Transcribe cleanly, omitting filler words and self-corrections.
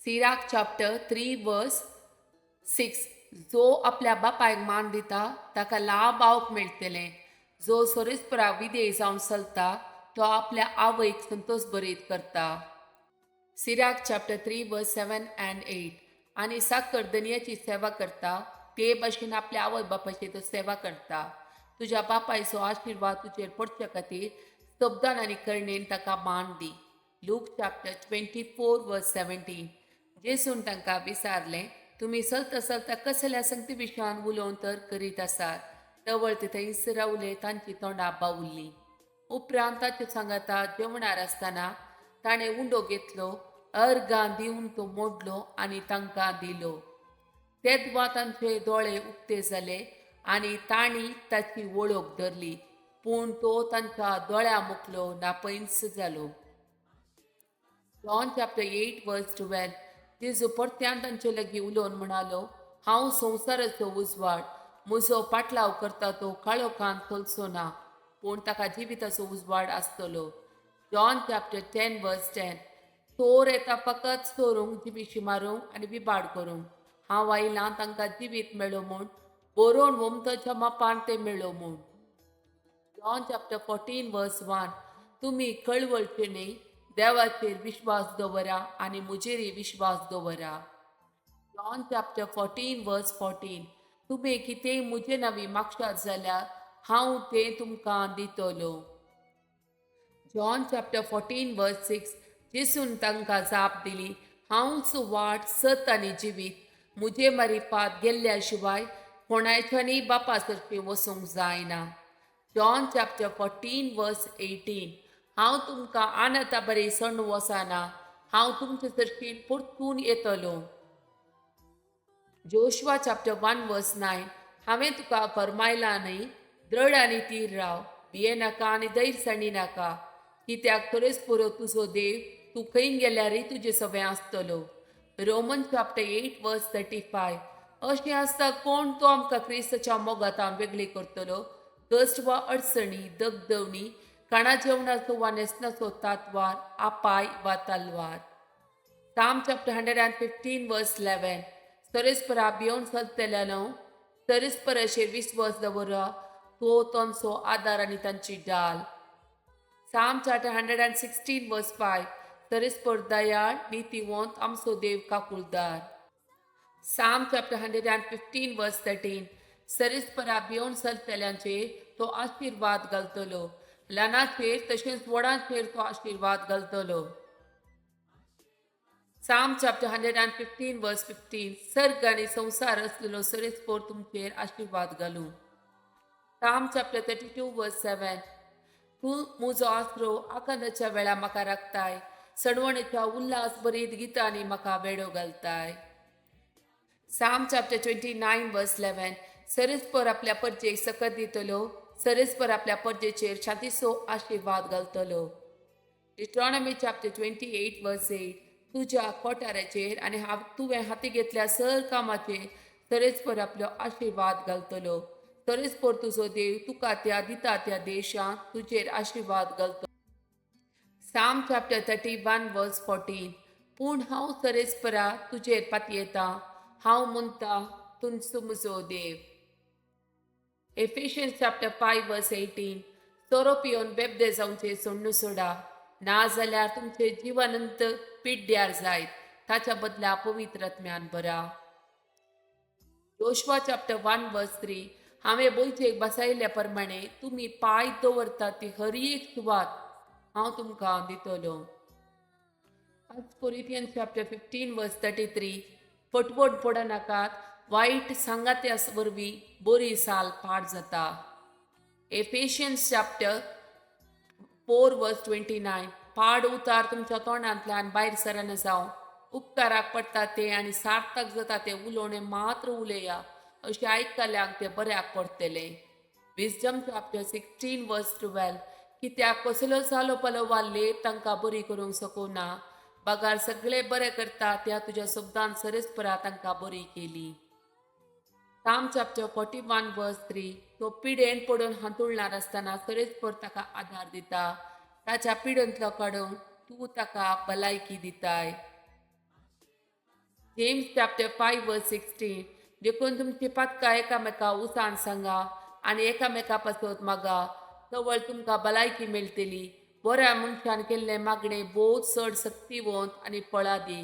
Sirach chapter 3 वर्स 6. जो आपल्या बापायक मान दिता ताका लाभ आवक मेळटले. जो सोरेस्परा विधेय जावन चलता तो आपल्या आवयक संतोष बरीत करता. सिराक चॅप्टर 3 वर्स 7 and 8. आणि साकर दनयाची सेवा करता ते भाशेन आपल्या आवय बापाची तो सेवा करता. तुझ्या बापायचो आशीर्वाद तुजेर पडचे खातीर स्तब्दान आनी करणेन ताका मान दी. लूक चॅप्टर 24 वर्स 17. जेसून तांकां विचारलें, तुमी चलता चलता कसल्या संगती विशयान उलोवन तर करीत आसात. तवळ ते थंयच रावले तांची तोंडां बावुल्लीं. उपरांत ताचे सांगाता जेवणार आसतना ताणें उंडो घेतलो, अर्गां दिवन तो मोडलो आनी तांकां दिलो. तेदवा तांचे दोळे उक्ते जाले आनी तांणी ताची वळख धरली, पूण तो तांच्या दोळ्यां मुखलो नापैस जालो. जॉन चॅप्टर 8 वर्स 12. जेजू परत्यान तांचे लागीं उलोवन म्हणालो, हांव संवसाराचो उजवाड. म्हजो पाटलाव करता तो काळोखान चलचो ना, पूण ताका जिविताचो उजवाड आसतलो. जॉन चॅप्टर 10 वर्स 10. चोर येता फकत चोरूंक, जिवीशी मारूंक आनी बिबाड करूंक. हांव आयलां तांकां जिवीत मेळो म्हूण, बरोवन वमताच्या मापान ते मेळो म्हूण. जॉन चॅप्टर 14 वर्स 1. तुमी कळवळचे न्ही, देवाचेर विश्वास दवरा आनी म्हजेरय विश्वास दवरा. जॉन चॅप्टर 14 वर्स 14. तुमी कितेंय म्हजे नांवी मागशात जाल्यार हांव तें तुमकां दितलो. जॉन चॅप्टर 14 वर्स 6. जेसून तांकां जाप दिली, हांवच वाट, सत आनी जिवीत. म्हजे मारिफात गेल्ल्या शिवाय कोणाच्यानी बापा सरची वसूंक जायना. जॉन चॅप्टर 14 वर्स 18. हांव तुमकां आनता बरी सण वसाना, हांव तुमचे सरशीन परतून येतलो. जोशुआ चॅप्टर 1 वर्स 9. हांवें तुका फरमायलां न्ही, द्रढ आनी थीर राव, भियेनाका आनी दैरसाणी नाका, कित्याक खरेंच पुरो तुजो देव, तूं खंय गेल्यारय तुजें सगळें आसतलो. रोमन चॅप्टर 8 वर्स 35. अशें आसता कोण तो आमकां क्रिस्ताच्या मोगातां वेगळी करतलो? कश्ट वा अडचणी, दगदवणी, काणा जेवणाचो वा नेसनाचो तातवार, आपाय वा तलवार. साम चॅप्टर 115 वर्स 11. सरेस्परा भियोन चलतल्यानो सरेस्पराचेर विस्वास दवरा, तो तांचो आदार आनी तांची ढाल. साम चॅप्टर 116 वर्स 5. सरेस्पर दयाळ, नितीवंत, आमचो देव काकुळदार. साम चॅप्टर 115 वर्स 13. सरेस्परा भियोन चलतल्यांचेर तो आशीर्वाद घालतलो, ल्हानाचेर तशेंच व्हडांचेर तो आशीर्वाद घालतलो. साम चॅप्टर 115 वर्स 15. सर्ग आनी संवसार असलेलो सरेस्पर तुमचेर आशीर्वाद घालूं. साम चॅप्टर 32 वर्स 7. तूं म्हजो आसरो आकांताच्या वेळा म्हाका राखताय, सणवणेच्या उल्हास बरीत गितांनी म्हाका वेडो घालताय. साम चॅप्टर 29 वर्स 11. सरेस्पर आपल्या परजेक सकत दितलो, सरेस्पर आपल्या परजेचेर शांतीचो आशीर्वाद घालतलो. डिट्रॉनॉमी चॅप्टर 28 वर्स 8. तुज्या कोठाराचेर आनी तुवें हाती घेतल्या सर कामाचेर सरेस्पर आपलो आशीर्वाद घालतलो. सरेस्पर तुजो देव तुका त्या दिता त्या देशांत तुजेर आशीर्वाद घालतलो. साम चॅप्टर 31 वर्स 14. पूण हांव सरेस्परा तुजेर पातयेतां, हांव म्हणटा तुमचो म्हजो देव. एफिशियन्स चॅप्टर 5 वर्स 18. सोरो पियोन बेबदे जावचे सोडून सोडा, नाजाल्यार तुमचे जिवनंत पिड्ड्यार जायत, ताच्या बदला पवित्र आत्म्यान भरा. जोशुआ चॅप्टर 1 वर्स 3. हांवें बोलचेक बसयल्ल्या प्रमाणे तुमी पांय दवरतात ती हर एक सुवात हांव तुमकां दितलो. कोरिंथियन्स चॅप्टर 15 वर्स 33. फटवट पडनाकात, वायट सांगात्या वरवीं बरी साल पाड जाता. एफिशियन्स चॅप्टर 4 वर्स 29. पाड उतार तुमच्या तोंडांतल्यान भायर सरना जावं, उपकाराक पडटा ते आनी सार्थक जाता ते उलोवणें मात्र उलया, अशें आयकल्यांक ते बऱ्याक पडटले. विजडम चॅप्टर 16 वर्स 12. कित्याक कसलो जालो पालो वा लेप तांकां बरी करूंक सकना, बागार सगळे बरें करता त्या तुज्या शब्दान सरेस्परा तांकां बरी केली. साम चॅप्टर 41 वर्स 3. तो पिडेन पडून हांतुळणार आसतना सरेस्पर ताका आदार दिता, ताच्या पिडेंतलो काडून तूं ताका भलायकी दिताय. जेम्स चॅप्टर 5 वर्स 16. देखून तुमची पातकां एकामेका उसान सांगा आनी एकामेका मागा, चवळ तुमकां भलायकी मेळटली. बऱ्या मनशान केल्ले मागणे बहुत चड सक्तिवंत आनी फळां दी.